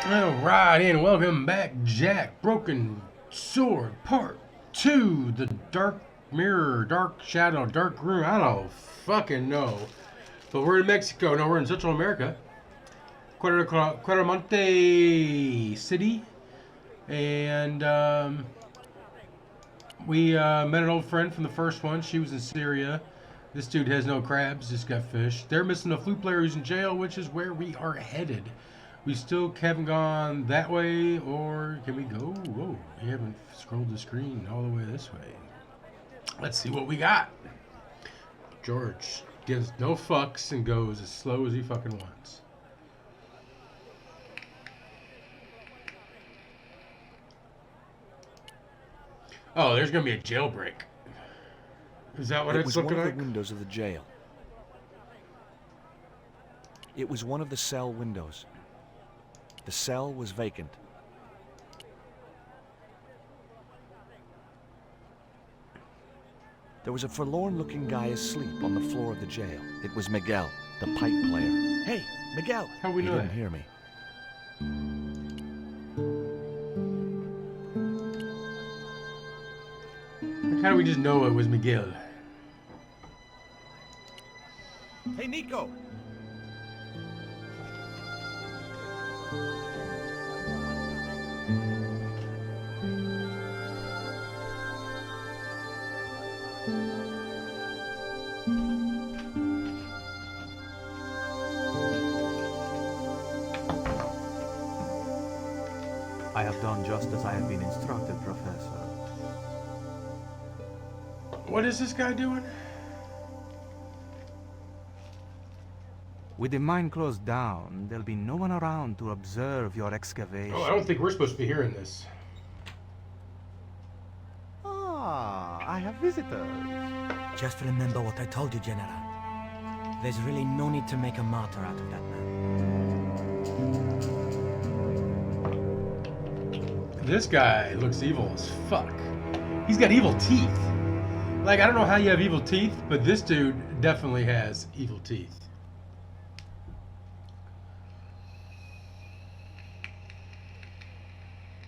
Alright, and welcome back, Jack Broken Sword Part 2. The Dark Mirror, Dark Shadow, Dark Room. I don't fucking know. But we're in Mexico. No, we're in Central America. Cuaramonte City. And we met an old friend from the first one. She was in Syria. This dude has no crabs, just got fish. They're missing a flute player who's in jail, which is where we are headed. We still haven't gone that way, or can we go? Whoa, we haven't scrolled the screen all the way this way. Let's see what we got. George gives no fucks and goes as slow as he fucking wants. Oh, there's gonna be a jailbreak. Is that what it's looking like? It was one of the windows of the jail. It was one of the cell windows. The cell was vacant. There was a forlorn-looking guy asleep on the floor of the jail. It was Miguel, the pipe player. Hey, Miguel! How we know He that? didn't hear me. How do we just know it was Miguel? Hey, Nico! I have done just as I have been instructed, Professor. What is this guy doing? With the mine closed down, there'll be no one around to observe your excavation. Oh, I don't think we're supposed to be hearing this. Ah, I have visitors. Just remember what I told you, General. There's really no need to make a martyr out of that man. This guy looks evil as fuck. He's got evil teeth. Like, I don't know how you have evil teeth, but this dude definitely has evil teeth.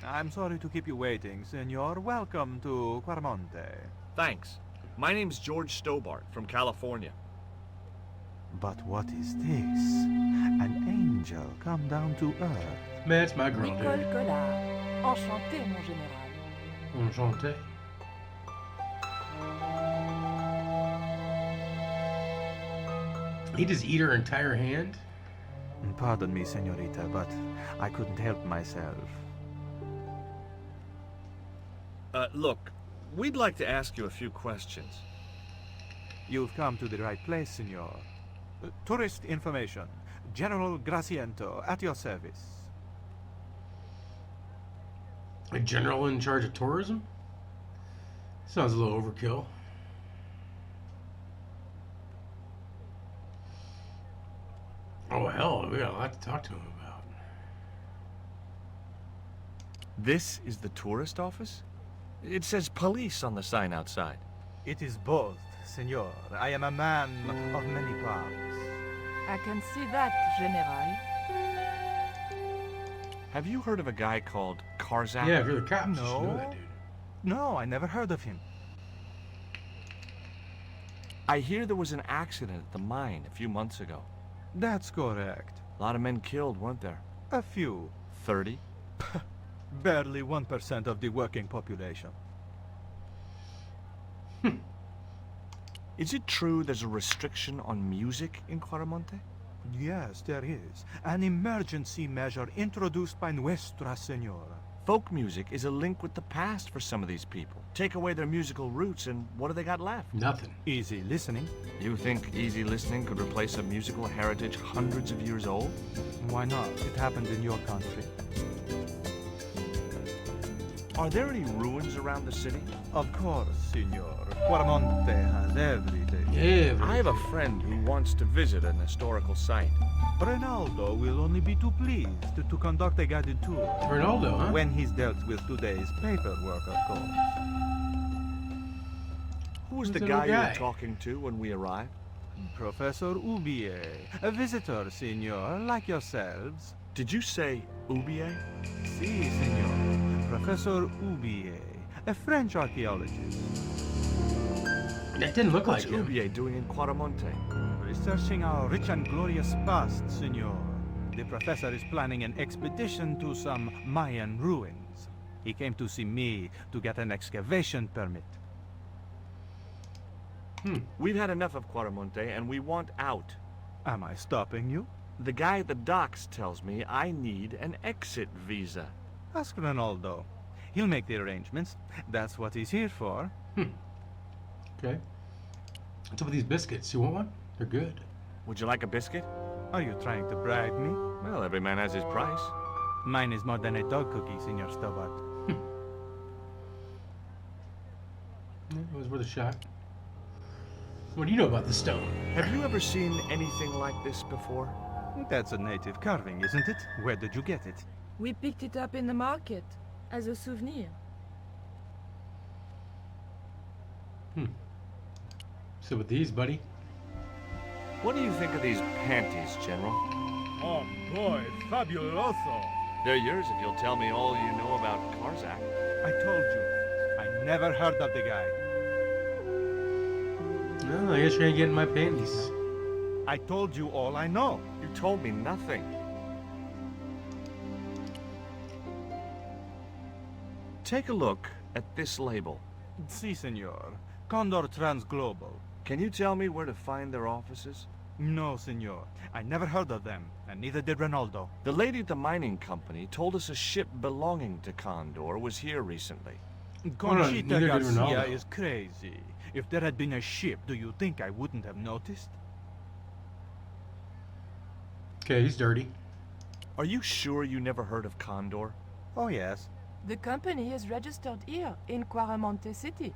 I'm sorry to keep you waiting, senor. Welcome to Cuaramonte. Thanks. My name's George Stobart from California. But what is this? An angel come down to earth. Man, it's my girl, Nicole dude. Collard. Enchanté, mon général. Enchanté. He just eat her entire hand? Pardon me, senorita, but I couldn't help myself. Look, we'd like to ask you a few questions. You've come to the right place, senor. Tourist information. General Graciento, at your service. A general in charge of tourism? Sounds a little overkill. Oh, hell, we got a lot to talk to him about. This is the tourist office? It says police on the sign outside. It is both, senor. I am a man of many parts. I can see that, General. Have you heard of a guy called Karzak? Yeah, if you're the cops, you should know No. that dude. No, I never heard of him. I hear there was an accident at the mine a few months ago. That's correct. A lot of men killed, weren't there? A few. 30? Barely 1% of the working population. Is it true there's a restriction on music in Cuaramonte? Yes, there is. An emergency measure introduced by Nuestra Senora. Folk music is a link with the past for some of these people. Take away their musical roots and what do they got left? Nothing. Easy listening. You think easy listening could replace a musical heritage hundreds of years old? Why not? It happened in your country. Are there any ruins around the city? Of course, senor. Cuaramonte has everything. Yeah, I have a friend who wants to visit an historical site. Ronaldo will only be too pleased to conduct a guided tour. Ronaldo, huh? When he's dealt with today's paperwork, of course. Who was Who's the the guy little you guy? were talking to when we arrived? Professor Ubier, a visitor, senor, like yourselves. Did you say Oubier? Si, senor. Professor Oubier, a French archaeologist. That didn't look What's like him. Oubier doing in Quaramonte? Researching our rich and glorious past, senor. The professor is planning an expedition to some Mayan ruins. He came to see me to get an excavation permit. We've had enough of Quaramonte and we want out. Am I stopping you? The guy at the docks tells me I need an exit visa. Ask Ronaldo. He'll make the arrangements. That's what he's here for. Okay. What's up with these biscuits? You want one? They're good. Would you like a biscuit? Are you trying to bribe me? Well, every man has his price. Mine is more than a dog cookie, Senor Stobart. Yeah, it was worth a shot. What do you know about the stone? Have you ever seen anything like this before? That's a native carving, isn't it? Where did you get it? We picked it up in the market as a souvenir. So with these, buddy. What do you think of these panties, General? Oh boy, fabuloso! They're yours if you'll tell me all you know about Karzak. I told you. I never heard of the guy. Well, I guess you're gonna get in my panties. I told you all I know. You told me nothing. Take a look at this label. Si, senor. Condor Transglobal. Can you tell me where to find their offices? No, senor. I never heard of them, and neither did Ronaldo. The lady at the mining company told us a ship belonging to Condor was here recently. Conchita neither did Garcia Ronaldo. is crazy. If there had been a ship, do you think I wouldn't have noticed? Okay, he's dirty. Are you sure you never heard of Condor? Oh, yes. The company is registered here in Quaramonte City.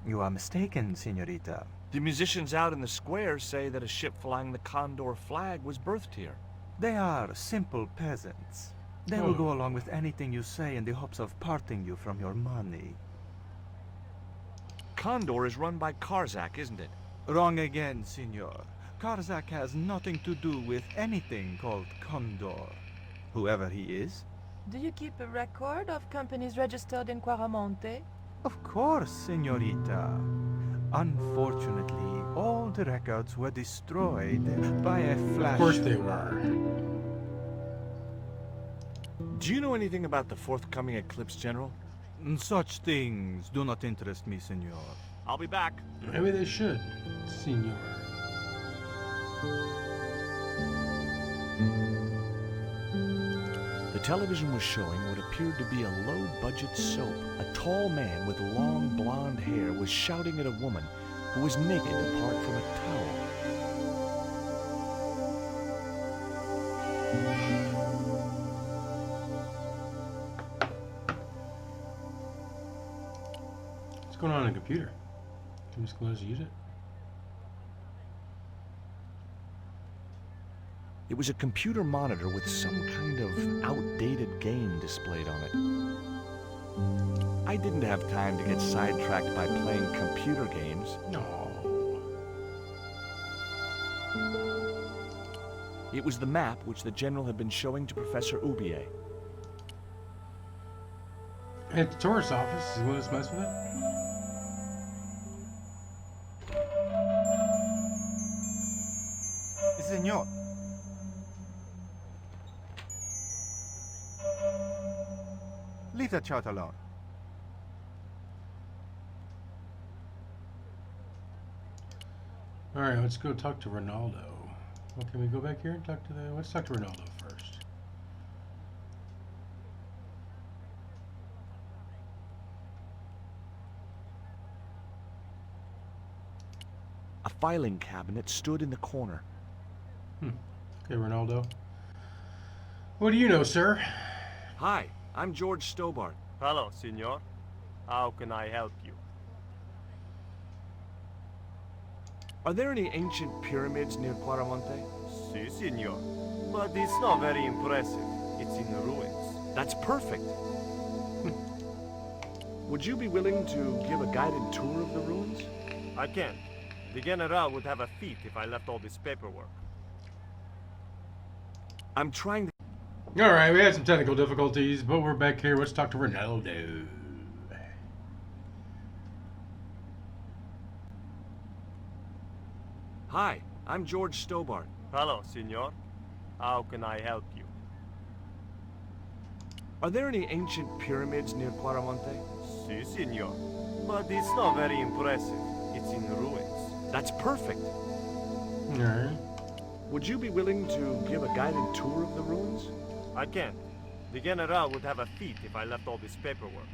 You are mistaken, senorita. The musicians out in the square say that a ship flying the Condor flag was birthed here. They are simple peasants. They will go along with anything you say in the hopes of parting you from your money. Condor is run by Karzak, isn't it? Wrong again, senor. Karzak has nothing to do with anything called Condor. Whoever he is. Do you keep a record of companies registered in Quaramonte? Of course, senorita. Unfortunately, all the records were destroyed by a flash. Of course they flood. were. Do you know anything about the forthcoming eclipse, General? Such things do not interest me, senor. I'll be back. Maybe they should, senor. The television was showing what appeared to be a low-budget soap. A tall man with long blonde hair was shouting at a woman who was naked apart from a towel. What's going on in the computer? Can we just let us use it? It was a computer monitor with some kind of outdated game displayed on it. I didn't have time to get sidetracked by playing computer games. No. It was the map which the General had been showing to Professor Oubier. At the tourist office, you want us to mess with it? Senor. Leave that child alone. All right, let's go talk to Ronaldo. Well, can we go back here and talk to the? Let's talk to Ronaldo first. A filing cabinet stood in the corner. Okay, Ronaldo. What do you know, sir? Hi, I'm George Stobart. Hello, senor. How can I help you? Are there any ancient pyramids near Quaramonte? Si, senor. But it's not very impressive. It's in ruins. That's perfect. Would you be willing to give a guided tour of the ruins? I can't. The General would have a fit if I left all this paperwork. I'm trying to... All right, we had some technical difficulties, but we're back here. Let's talk to Ronaldo. Hi, I'm George Stobart. Hello, senor. How can I help you? Are there any ancient pyramids near Quaramonte? Si, senor. But it's not very impressive. It's in ruins. That's perfect. All right. Would you be willing to give a guided tour of the ruins? I can't. The General would have a fit if I left all this paperwork.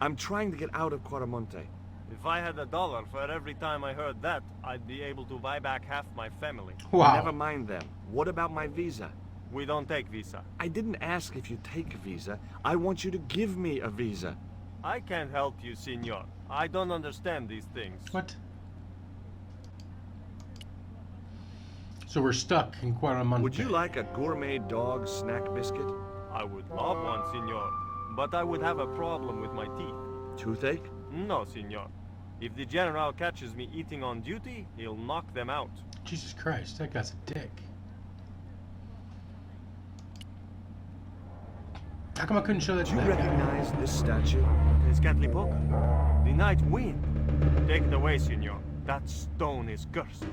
I'm trying to get out of Quaramonte. If I had $1 for every time I heard that, I'd be able to buy back half my family. Wow. Never mind them. What about my visa? We don't take visa. I didn't ask if you take a visa. I want you to give me a visa. I can't help you, senor. I don't understand these things. What? So we're stuck in Quaramonte. Would you like a gourmet dog snack biscuit? I would love one, senor. But I would have a problem with my teeth. Toothache? No, senor. If the General catches me eating on duty, he'll knock them out. Jesus Christ, that guy's a dick. How come I couldn't show that Do to you that guy? recognize this statue? Tezcatlipoca. The Night Wind. Take it away, senor. That stone is cursed.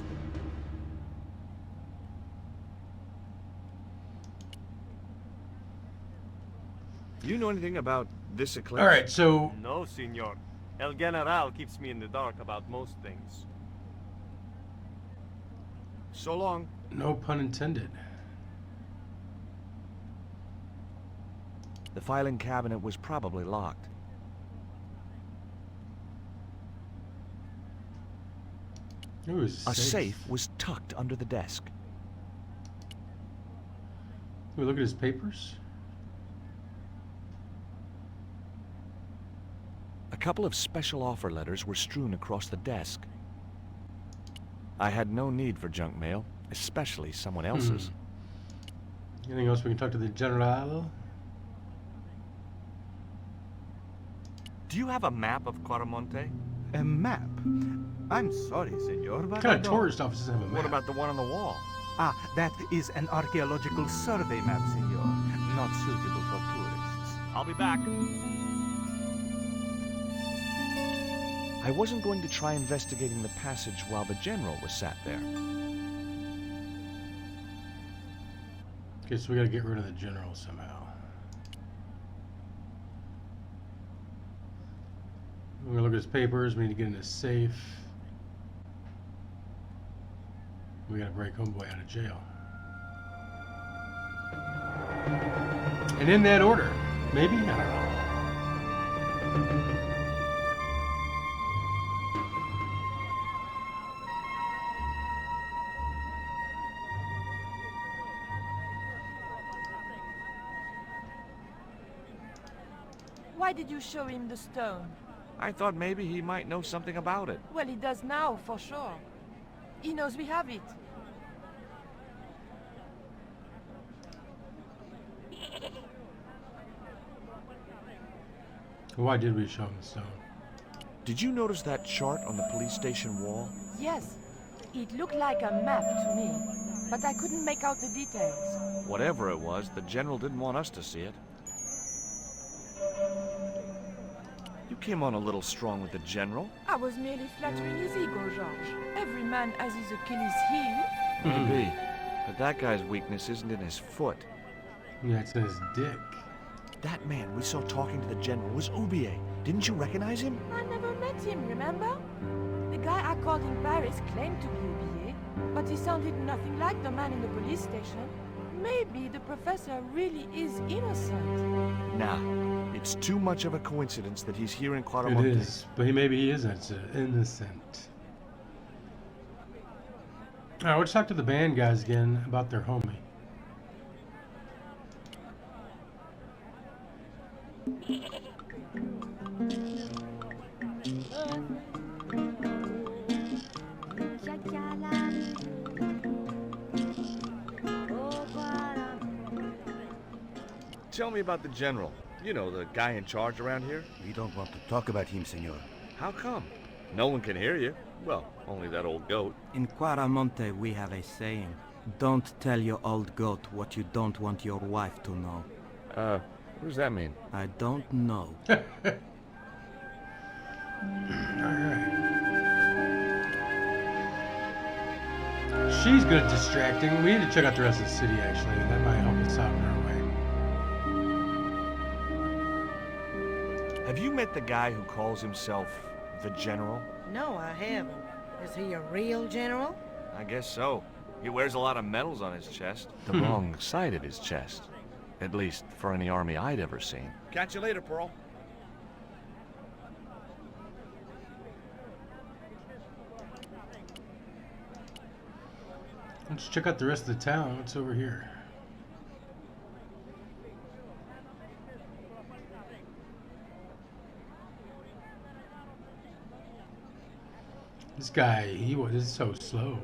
Do you know anything about this eclipse? All right, so No, senor. El General keeps me in the dark about most things. So long. no pun intended. The filing cabinet was probably locked. It was A safe was tucked under the desk. Can we look at his papers? A couple of special offer letters were strewn across the desk. I had no need for junk mail, especially someone else's. Anything else we can talk to the General? Do you have a map of Quaramonte? A map? I'm sorry, senor, but What kind I of don't. tourist offices have a map? What about the one on the wall? Ah, that is an archaeological survey map, senor. Not suitable for tourists. I'll be back. I wasn't going to try investigating the passage while the general was sat there. Okay, so we gotta get rid of the General somehow. We're gonna look at his papers. We need to get in his safe. We gotta break Homeboy out of jail. And in that order. Maybe? I don't know. Why did you show him the stone? I thought maybe he might know something about it. Well, he does now, for sure. He knows we have it. Why did we show him the stone? Did you notice that chart on the police station wall? Yes, it looked like a map to me, but I couldn't make out the details. Whatever it was, the general didn't want us to see it. You came on a little strong with the general. I was merely flattering his ego, Georges. Every man has his Achilles heel. Maybe. But that guy's weakness isn't in his foot. Yeah, it's in his dick. That man we saw talking to the general was Aubier. Didn't you recognize him? I never met him, remember? The guy I called in Paris claimed to be Aubier, but he sounded nothing like the man in the police station. Maybe the professor really is innocent. Nah. It's too much of a coincidence that he's here in It Quaramonte. is, but maybe he is innocent. Alright, let's talk to the band guys again about their homie. Tell me about the general. You know, the guy in charge around here. We don't want to talk about him, senor. How come? No one can hear you. Well, only that old goat. In Quaramonte, we have a saying. Don't tell your old goat what you don't want your wife to know. What does that mean? I don't know. Alright. She's good at distracting. We need to check out the rest of the city, actually. That might help us out in our way. Have you met the guy who calls himself the General? No, I haven't. Is he a real general? I guess so. He wears a lot of medals on his chest. The wrong side of his chest. At least for any army I'd ever seen. Catch you later, Pearl. Let's check out the rest of the town. What's over here? This guy, he was so slow.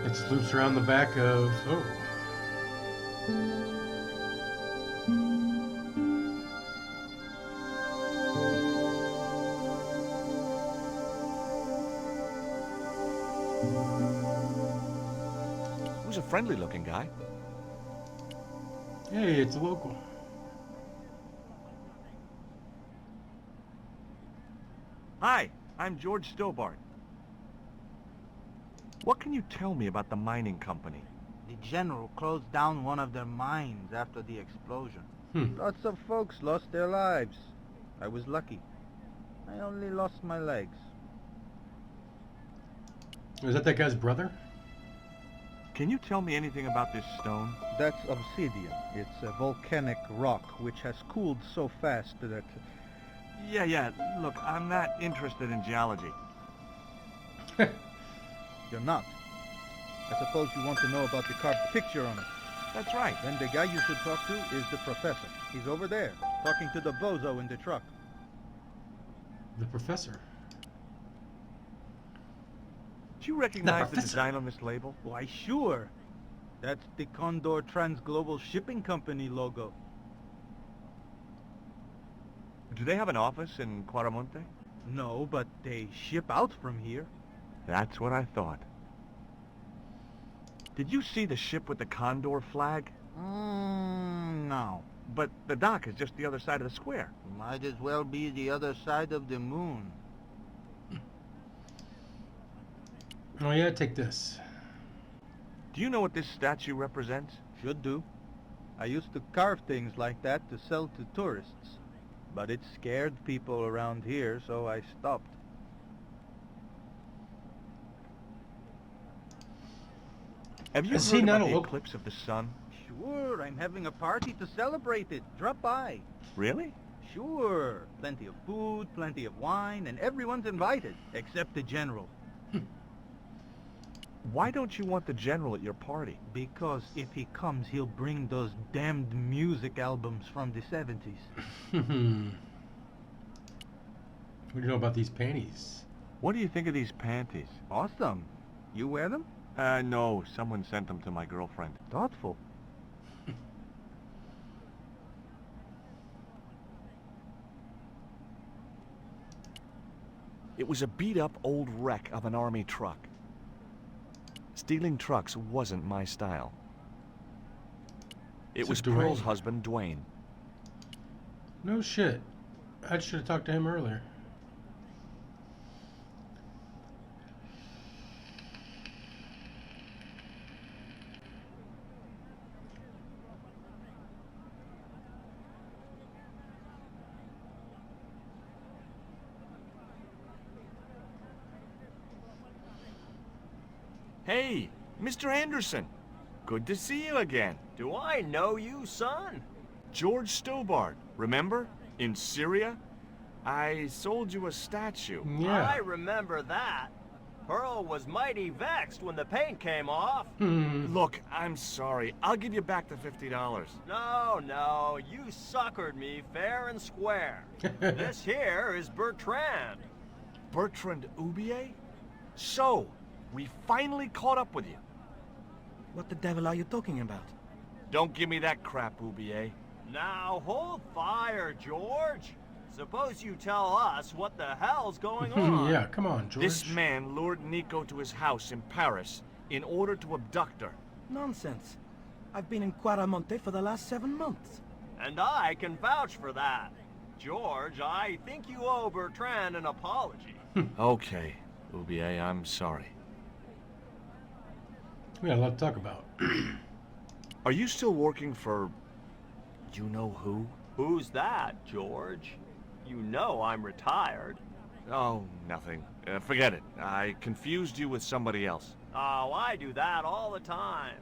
It loops around the back of... Oh. Who's a friendly-looking guy? Hey, it's a local. Hi, I'm George Stobart. What can you tell me about the mining company? The general closed down one of their mines after the explosion. Lots of folks lost their lives. I was lucky. I only lost my legs. Is that guy's brother? Can you tell me anything about this stone? That's obsidian. It's a volcanic rock which has cooled so fast that... Yeah. Look, I'm not interested in geology. You're not. I suppose you want to know about the carved picture on it. That's right. Then the guy you should talk to is the professor. He's over there, talking to the bozo in the truck. The professor. Do you recognize the design on this label? Why, sure. That's the Condor Transglobal Shipping Company logo. Do they have an office in Quaramonte? No, but they ship out from here. That's what I thought. Did you see the ship with the Condor flag? No. But the dock is just the other side of the square. Might as well be the other side of the moon. Oh yeah, take this. Do you know what this statue represents? Should do. I used to carve things like that to sell to tourists. But it scared people around here, so I stopped. Have you Is he heard not about a the local? eclipse of the sun? Sure, I'm having a party to celebrate it. Drop by. Really? Sure. Plenty of food, plenty of wine, and everyone's invited, except the general. Why don't you want the general at your party? Because if he comes, he'll bring those damned music albums from the 70s. What do you know about these panties? What do you think of these panties? Awesome. You wear them? No. Someone sent them to my girlfriend. Thoughtful. It was a beat-up old wreck of an army truck. Stealing trucks wasn't my style. It So was Dwayne. Pearl's husband, Dwayne. No shit. I should have talked to him earlier. Hey, Mr. Anderson. Good to see you again. Do I know you, son? George Stobart, remember? In Syria? I sold you a statue. Yeah. I remember that. Pearl was mighty vexed when the paint came off. Look, I'm sorry. I'll give you back the $50. No, you suckered me fair and square. This here is Bertrand. Bertrand Oubier? So, we finally caught up with you. What the devil are you talking about? Don't give me that crap, Oubliette. Now hold fire, George. Suppose you tell us what the hell's going on. Yeah, come on, George. This man lured Nico to his house in Paris in order to abduct her. Nonsense. I've been in Quaramonte for the last 7 months. And I can vouch for that. George, I think you owe Bertrand an apology. Okay, Oubliette, I'm sorry. We got a lot to talk about. Are you still working for... you know who? Who's that, George? You know I'm retired. Oh, nothing. Forget it. I confused you with somebody else. Oh, I do that all the time.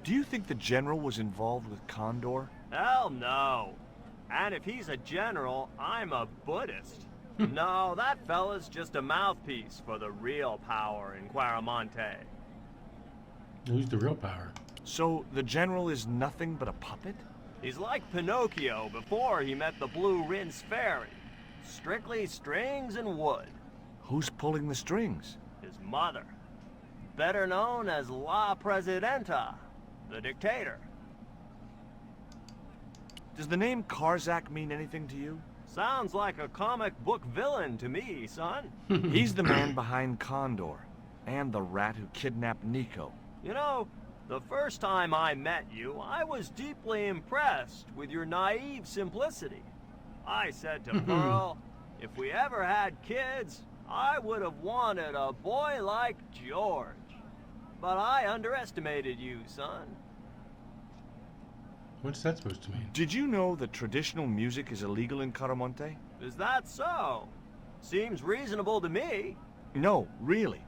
Do you think the general was involved with Condor? Hell no. And if he's a general, I'm a Buddhist. No, that fella's just a mouthpiece for the real power in Quaramonte. Who's the real power? So the general is nothing but a puppet? He's like Pinocchio before he met the Blue Rinse Fairy. Strictly strings and wood. Who's pulling the strings? His mother. Better known as La Presidenta, the dictator. Does the name Karzak mean anything to you? Sounds like a comic book villain to me, son. He's the man behind Condor, and the rat who kidnapped Nico. You know, the first time I met you, I was deeply impressed with your naive simplicity. I said to Pearl, if we ever had kids, I would have wanted a boy like George. But I underestimated you, son. What's that supposed to mean? Did you know that traditional music is illegal in Caramonte? Is that so? Seems reasonable to me. No, really.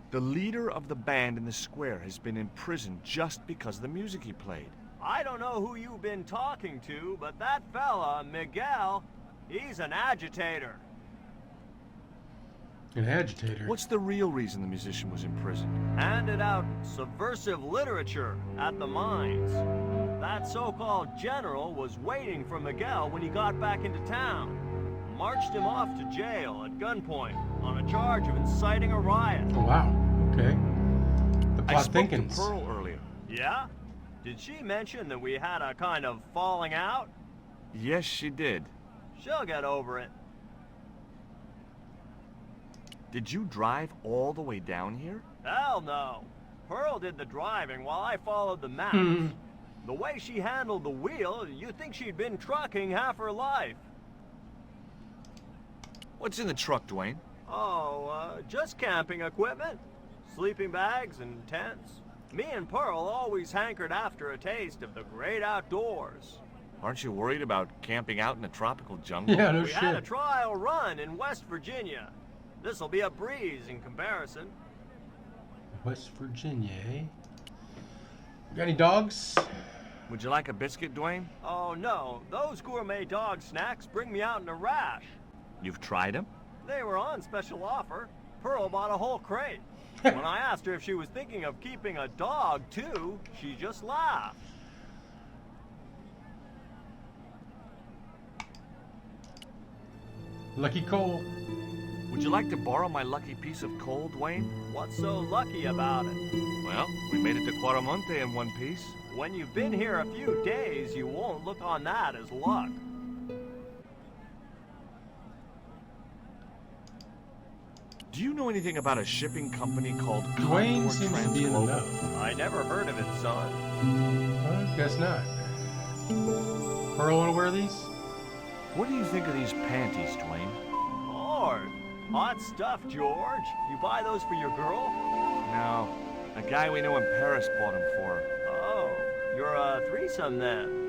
The leader of the band in the square has been imprisoned just because of the music he played. I don't know who you've been talking to, but that fella, Miguel, he's an agitator. An agitator? What's the real reason the musician was imprisoned? Handed out subversive literature at the mines. That so-called general was waiting for Miguel when he got back into town. Marched him off to jail at gunpoint on a charge of inciting a riot. Oh, wow. Okay. The I plot spoke thinkins. to Pearl earlier. Yeah? Did she mention that we had a kind of falling out? Yes, she did. She'll get over it. Did you drive all the way down here? Hell no. Pearl did the driving while I followed the maps. The way she handled the wheel, you'd think she'd been trucking half her life. What's in the truck, Dwayne? Oh, just camping equipment. Sleeping bags and tents. Me and Pearl always hankered after a taste of the great outdoors. Aren't you worried about camping out in a tropical jungle? Yeah, no We shit. had a trial run in West Virginia. This'll be a breeze in comparison. West Virginia, eh? Got any dogs? Would you like a biscuit, Dwayne? Oh no, those gourmet dog snacks bring me out in a rash. You've tried them? They were on special offer. Pearl bought a whole crate. When I asked her if she was thinking of keeping a dog too, she just laughed. Lucky Cole. Would you like to borrow my lucky piece of coal, Dwayne? What's so lucky about it? Well, we made it to Quaramonte in one piece. When you've been here a few days, you won't look on that as luck. Do you know anything about a shipping company called Dwayne Condor seems to be in the Transglobal? know. I never heard of it, son. I guess not. Pearl, wanna wear these? What do you think of these panties, Dwayne? Lord, hot stuff, George. You buy those for your girl? No, a guy we know in Paris bought them for her. Oh, you're a threesome then.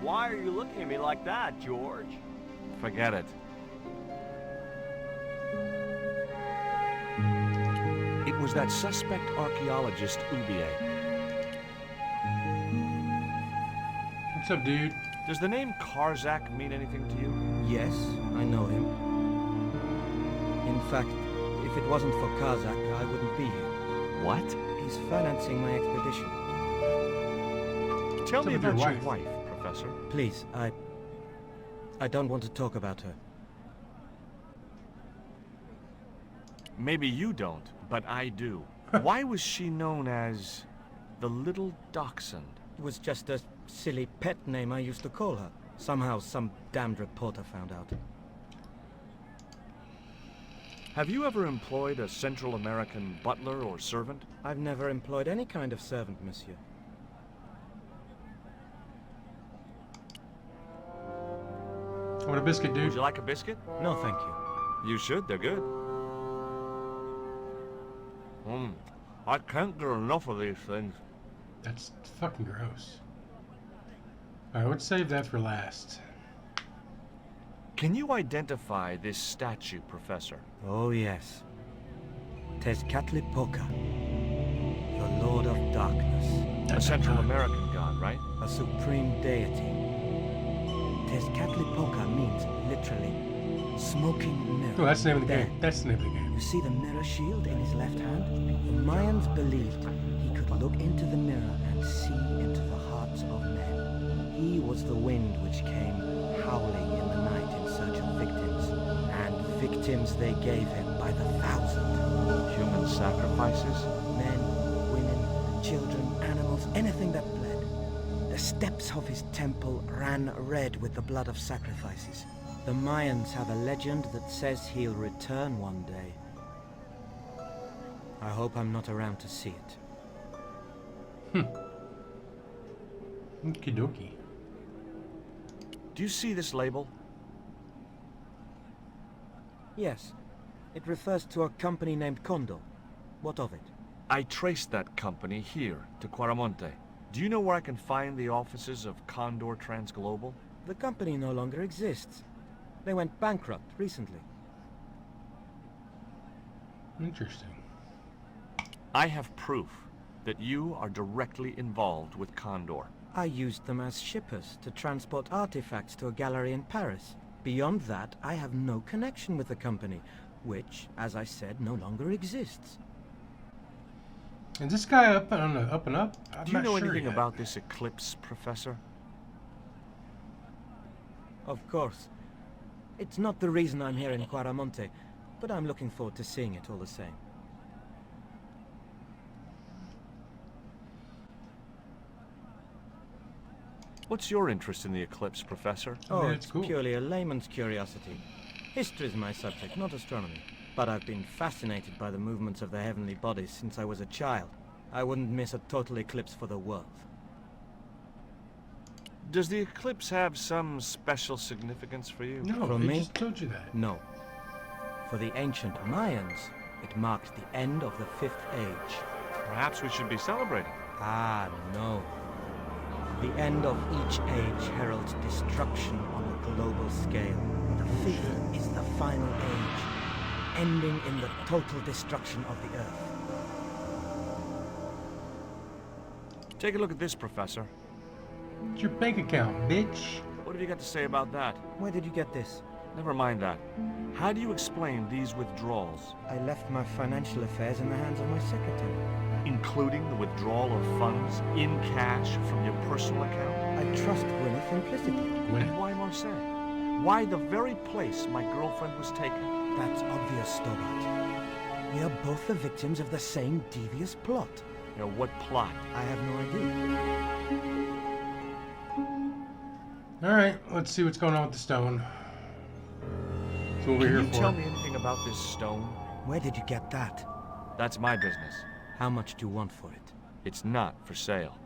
Why are you looking at me like that, George? Forget it. It was that suspect archaeologist, Oubliette. What's up, dude? Does the name Karzak mean anything to you? Yes, I know him. In fact, if it wasn't for Kazakh, I wouldn't be here. What? He's financing my expedition. Tell What's me up with about your your wife, Professor. Please, I don't want to talk about her. Maybe you don't, but I do. Why was she known as the Little Dachshund? It was just a silly pet name I used to call her. Somehow some damned reporter found out. Have you ever employed a Central American butler or servant? I've never employed any kind of servant, monsieur. What a biscuit, Would dude. you like a biscuit? No, thank you. You should, they're good. I can't get enough of these things. That's fucking gross. Alright, let's save that for last. Can you identify this statue, Professor? Oh, yes. Tezcatlipoca, the Lord of Darkness. A Central American god, right? A supreme deity. Tezcatlipoca means literally smoking mirror. Oh, that's the name of the There. game. That's the name of the game. You see the mirror shield in his left hand? The Mayans believed he could look into the mirror and see into the hearts of men. He was the wind which came howling in the night in search of victims. And victims they gave him by the thousand. Human sacrifices? Men, women, children, animals, anything that bled. The steps of his temple ran red with the blood of sacrifices. The Mayans have a legend that says he'll return one day. I hope I'm not around to see it. Okie dokie. Do you see this label? Yes. It refers to a company named Condor. What of it? I traced that company here, to Quaramonte. Do you know where I can find the offices of Condor Transglobal? The company no longer exists. They went bankrupt recently. Interesting. I have proof that you are directly involved with Condor. I used them as shippers to transport artifacts to a gallery in Paris. Beyond that, I have no connection with the company, which, as I said, no longer exists. Is this guy up and up? I'm Do you not know sure anything yet. about this eclipse, Professor? Of course. It's not the reason I'm here in Quaramonte, but I'm looking forward to seeing it all the same. What's your interest in the eclipse, Professor? Oh, Yeah, it's it's cool. purely a layman's curiosity. History's my subject, not astronomy. But I've been fascinated by the movements of the heavenly bodies since I was a child. I wouldn't miss a total eclipse for the world. Does the eclipse have some special significance for you? No, From he me? just told you that. No. For the ancient Mayans, it marked the end of the Fifth Age. Perhaps we should be celebrating. Ah, no. The end of each age heralds destruction on a global scale. The fifth is the final age, ending in the total destruction of the Earth. Take a look at this, Professor. It's your bank account, bitch. What have you got to say about that? Where did you get this? Never mind that. How do you explain these withdrawals? I left my financial affairs in the hands of my secretary. Including the withdrawal of funds in cash from your personal account? I trust Gwyneth implicitly. And why Marseille? Why the very place my girlfriend was taken? That's obvious, Stobart. We are both the victims of the same devious plot. You know, what plot? I have no idea. Alright, let's see what's going on with the stone. That's what we're Can here you for. tell me anything about this stone? Where did you get that? That's my business. How much do you want for it? It's not for sale.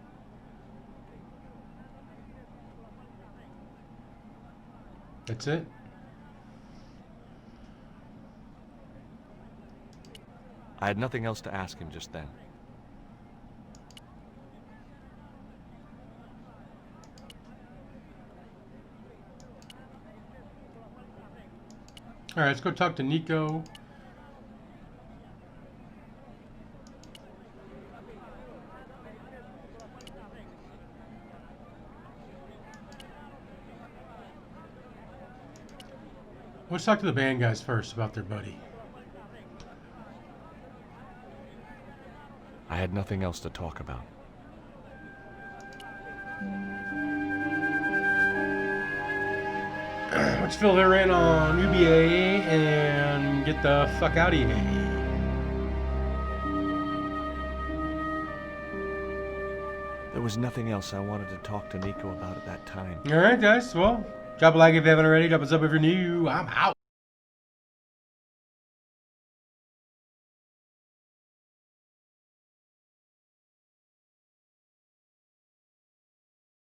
That's it? I had nothing else to ask him just then. Alright, let's go talk to Nico. Let's talk to the band guys first about their buddy. I had nothing else to talk about. Let's fill her in on UBA and get the fuck out of here. There was nothing else I wanted to talk to Nico about at that time. Alright, guys. Well, drop a like if you haven't already. Drop a sub if you're new. I'm out.